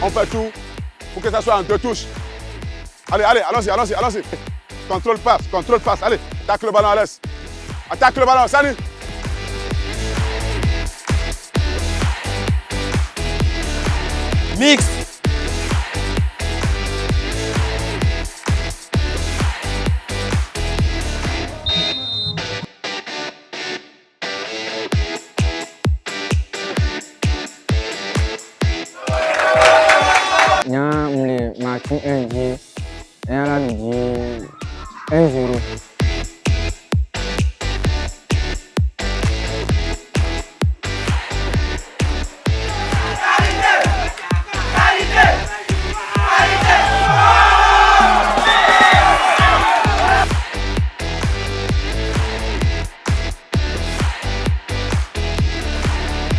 On fait tout pour que ça soit en 2 touches. Allez, allez, allons-y, allons-y, allons-y. Contrôle passe, allez, attaque le ballon à l'aise. Attaque le ballon, salut. Mix. Nya mle match 1 je era je 1-0.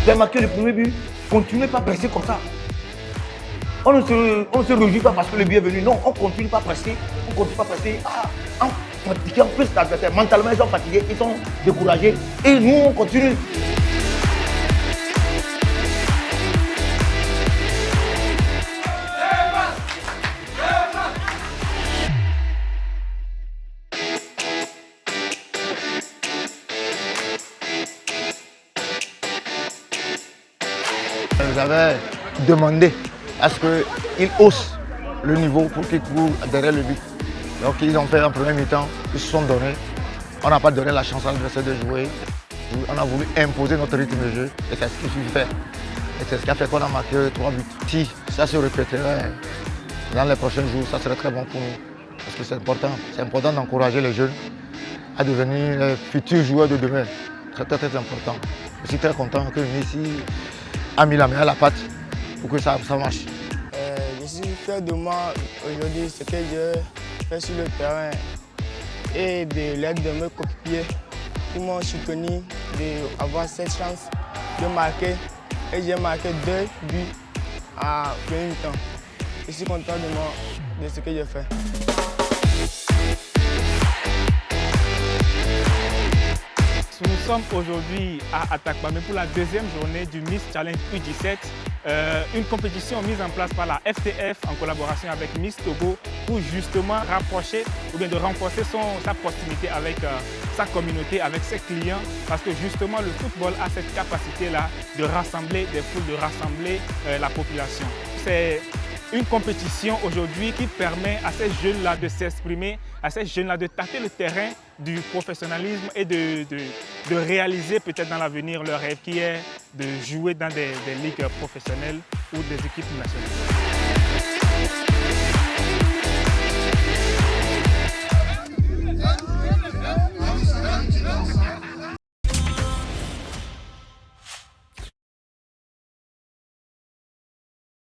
Vous avez marqué le premier but, continuez pas à presser comme ça. On ne se réjouit pas parce que le but est venu. Non, on continue pas à presser. On continue pas à presser. En fatiguant plus l'adversaire. Mentalement, ils sont fatigués, ils sont découragés. Et nous, on continue. J'avais demandé à ce qu'ils haussent le niveau pour qu'ils courent derrière le but. Donc ils ont fait un premier mi-temps, ils se sont donnés. On n'a pas donné la chance à l'adversaire de jouer. On a voulu imposer notre rythme de jeu et c'est ce qu'il faut faire. Et c'est ce qui a fait qu'on a marqué 3 buts. Si ça se répéterait dans les prochains jours, ça serait très bon pour nous. Parce que c'est important. C'est important d'encourager les jeunes à devenir les futurs joueurs de demain. C'est très très important. Je suis très content que Messi a mis la main à la pâte pour que ça marche. Je suis fier de moi aujourd'hui, ce que je fais sur le terrain et de l'aide de mes coéquipiers qui m'ont soutenu d'avoir cette chance de marquer. Et j'ai marqué 2 buts à premier mi-temps. Je suis content de moi, de ce que j'ai fait. Nous sommes aujourd'hui à Atakpamé pour la 2e journée du Miss Challenge U17, une compétition mise en place par la FTF en collaboration avec Miss Togo pour justement rapprocher ou bien de renforcer sa proximité avec sa communauté, avec ses clients, parce que justement le football a cette capacité-là de rassembler des foules, de rassembler la population. C'est une compétition aujourd'hui qui permet à ces jeunes-là de s'exprimer, à ces jeunes-là de tâter le terrain du professionnalisme et de réaliser peut-être dans l'avenir leur rêve qui est de jouer dans des ligues professionnelles ou des équipes nationales.